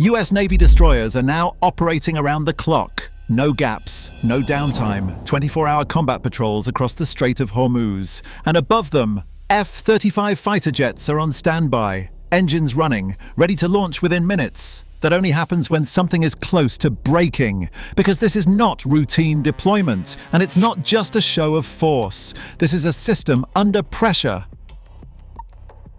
US Navy destroyers are now operating around the clock. No gaps, no downtime, 24-hour combat patrols across the Strait of Hormuz. And above them, F-35 fighter jets are on standby, engines running, ready to launch within minutes. That only happens when something is close to breaking, because this is not routine deployment, and it's not just a show of force. This is a system under pressure.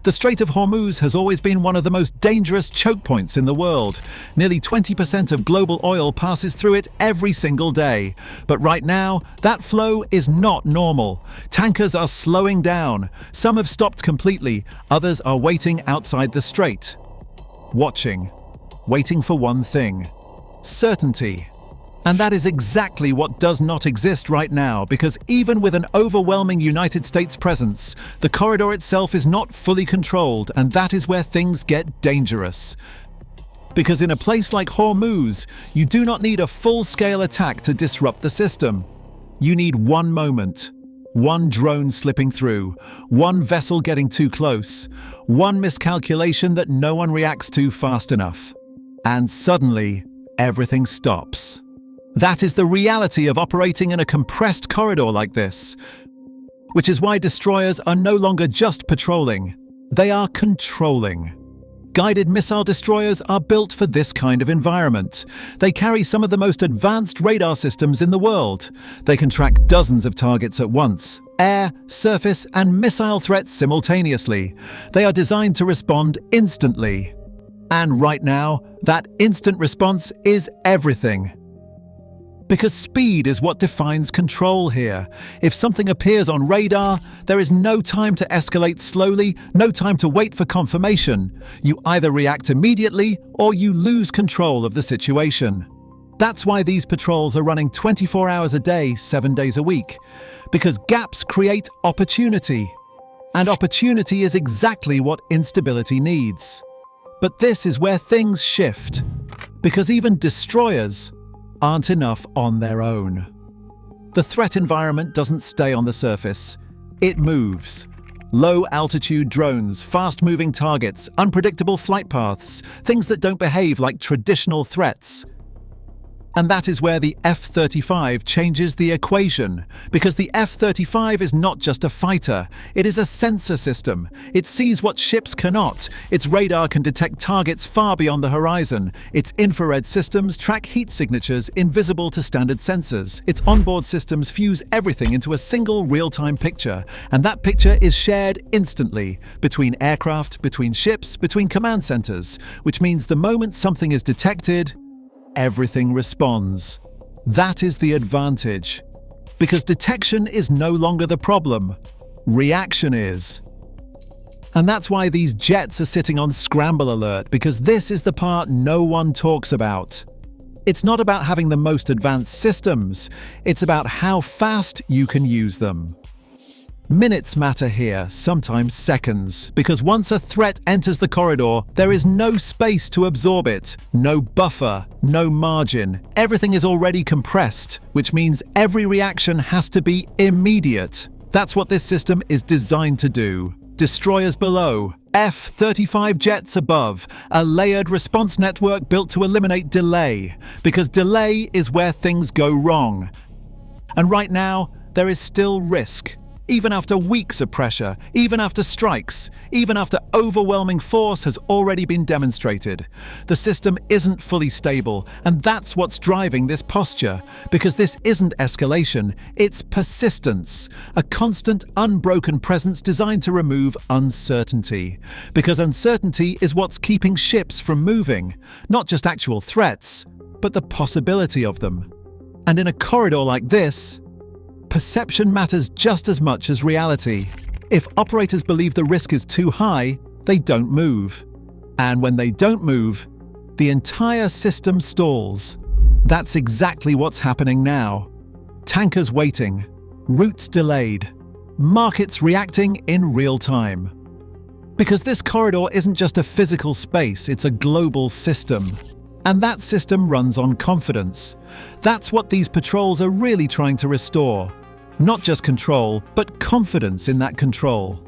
The Strait of Hormuz has always been one of the most dangerous choke points in the world. Nearly 20% of global oil passes through it every single day. But right now, that flow is not normal. Tankers are slowing down. Some have stopped completely. Others are waiting outside the strait. Watching. Waiting for one thing: certainty. And that is exactly what does not exist right now, because even with an overwhelming United States presence, the corridor itself is not fully controlled, and that is where things get dangerous. Because in a place like Hormuz, you do not need a full-scale attack to disrupt the system. You need one moment, one drone slipping through, one vessel getting too close, one miscalculation that no one reacts to fast enough. And suddenly, everything stops. That is the reality of operating in a compressed corridor like this, which is why destroyers are no longer just patrolling, they are controlling. Guided missile destroyers are built for this kind of environment. They carry some of the most advanced radar systems in the world. They can track dozens of targets at once, air, surface, and missile threats simultaneously. They are designed to respond instantly. And right now, that instant response is everything. Because speed is what defines control here. If something appears on radar, there is no time to escalate slowly, no time to wait for confirmation. You either react immediately or you lose control of the situation. That's why these patrols are running 24 hours a day, 7 days a week. Because gaps create opportunity. And opportunity is exactly what instability needs. But this is where things shift. Because even destroyers aren't enough on their own. The threat environment doesn't stay on the surface. It moves. Low-altitude drones, fast-moving targets, unpredictable flight paths, things that don't behave like traditional threats. And that is where the F-35 changes the equation, because the F-35 is not just a fighter, it is a sensor system. It sees what ships cannot. Its radar can detect targets far beyond the horizon. Its infrared systems track heat signatures invisible to standard sensors. Its onboard systems fuse everything into a single real-time picture, and that picture is shared instantly between aircraft, between ships, between command centers, which means the moment something is detected, everything responds. That is the advantage. Because detection is no longer the problem. Reaction is. And that's why these jets are sitting on Scramble alert, because this is the part no one talks about. It's not about having the most advanced systems, it's about how fast you can use them. Minutes matter here, sometimes seconds, because once a threat enters the corridor, there is no space to absorb it, no buffer, no margin. Everything is already compressed, which means every reaction has to be immediate. That's what this system is designed to do. Destroyers below, F-35 jets above, a layered response network built to eliminate delay, because delay is where things go wrong. And right now, there is still risk. Even after weeks of pressure, even after strikes, even after overwhelming force has already been demonstrated. The system isn't fully stable, and that's what's driving this posture, because this isn't escalation, it's persistence, a constant, unbroken presence designed to remove uncertainty. Because uncertainty is what's keeping ships from moving, not just actual threats, but the possibility of them. And in a corridor like this, perception matters just as much as reality. If operators believe the risk is too high, they don't move. And when they don't move, the entire system stalls. That's exactly what's happening now. Tankers waiting, routes delayed, markets reacting in real time. Because this corridor isn't just a physical space, it's a global system. And that system runs on confidence. That's what these patrols are really trying to restore. Not just control, but confidence in that control.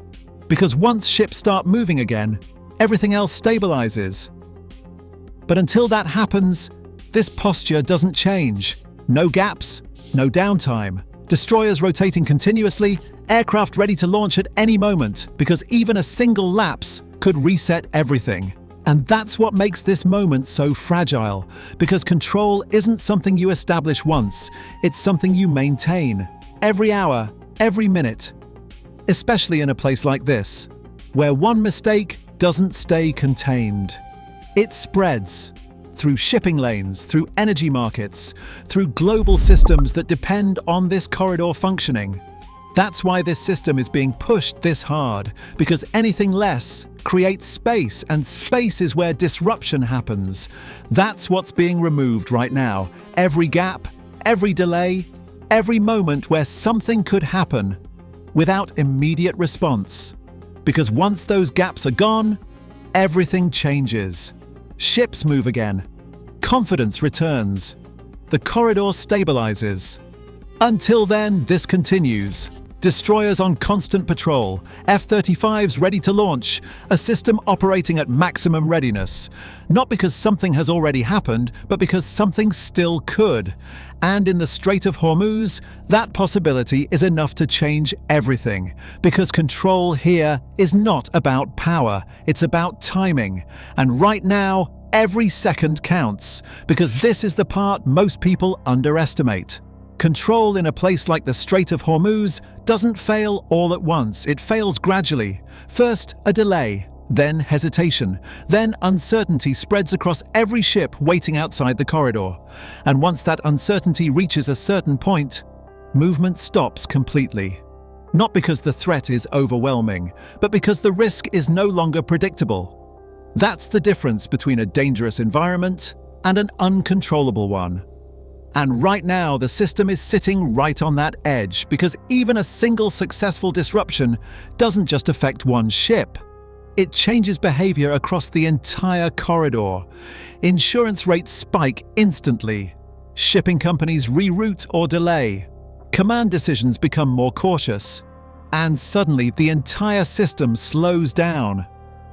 Because once ships start moving again, everything else stabilizes. But until that happens, this posture doesn't change. No gaps, no downtime. Destroyers rotating continuously, aircraft ready to launch at any moment, because even a single lapse could reset everything. And that's what makes this moment so fragile, because control isn't something you establish once, it's something you maintain, every hour, every minute. Especially in a place like this, where one mistake doesn't stay contained. It spreads through shipping lanes, through energy markets, through global systems that depend on this corridor functioning. That's why this system is being pushed this hard, because anything less creates space, and space is where disruption happens. That's what's being removed right now. Every gap, every delay, every moment where something could happen without immediate response. Because once those gaps are gone, everything changes. Ships move again. Confidence returns. The corridor stabilizes. Until then, this continues. Destroyers on constant patrol, F-35s ready to launch, a system operating at maximum readiness. Not because something has already happened, but because something still could. And in the Strait of Hormuz, that possibility is enough to change everything. Because control here is not about power, it's about timing. And right now, every second counts, because this is the part most people underestimate. Control in a place like the Strait of Hormuz doesn't fail all at once, it fails gradually. First, a delay, then hesitation, then uncertainty spreads across every ship waiting outside the corridor. And once that uncertainty reaches a certain point, movement stops completely. Not because the threat is overwhelming, but because the risk is no longer predictable. That's the difference between a dangerous environment and an uncontrollable one. And right now, the system is sitting right on that edge, because even a single successful disruption doesn't just affect one ship. It changes behavior across the entire corridor. Insurance rates spike instantly. Shipping companies reroute or delay. Command decisions become more cautious. And suddenly, the entire system slows down.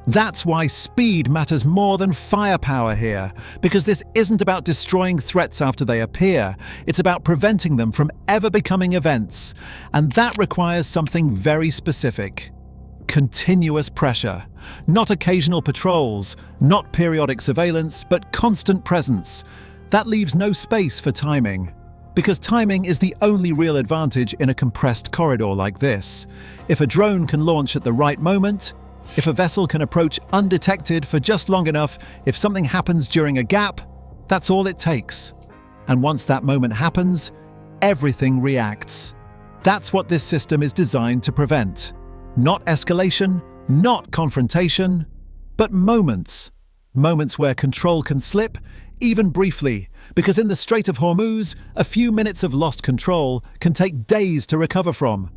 That's why speed matters more than firepower here, because this isn't about destroying threats after they appear, it's about preventing them from ever becoming events. And that requires something very specific. Continuous pressure. Not occasional patrols, not periodic surveillance, but constant presence. That leaves no space for timing. Because timing is the only real advantage in a compressed corridor like this. If a drone can launch at the right moment, if a vessel can approach undetected for just long enough, if something happens during a gap, that's all it takes. And once that moment happens, everything reacts. That's what this system is designed to prevent. Not escalation, not confrontation, but moments. Moments where control can slip, even briefly, because in the Strait of Hormuz, a few minutes of lost control can take days to recover from.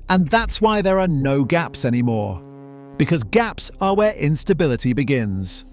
And that's why there are no gaps anymore. Because gaps are where instability begins.